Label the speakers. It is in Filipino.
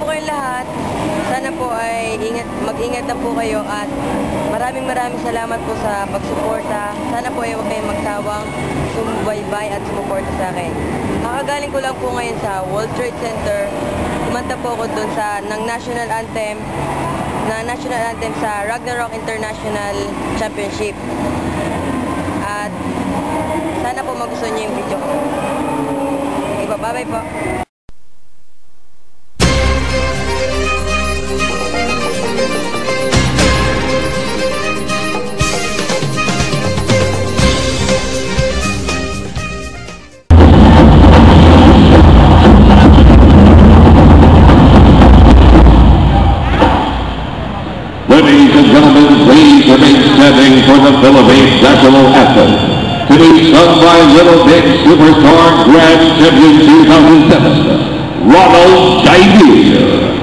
Speaker 1: po kayong lahat. Sana po ay mag-ingat na po kayo at maraming salamat po sa pagsuporta. Sana po ay huwag kayong magsawang sumubaybay at sumuporta sa akin. Kakagaling ko lang po ngayon sa World Trade Center. Kumanta po ako dun ng national anthem sa Ragnarok International Championship. At sana po magustuhan niyo yung video ko. Bye-bye po.
Speaker 2: Ladies and gentlemen, please remain standing for the Philippines national anthem, to be sung by Little Big Superstar Grand Champion 2007, Ronald Jair.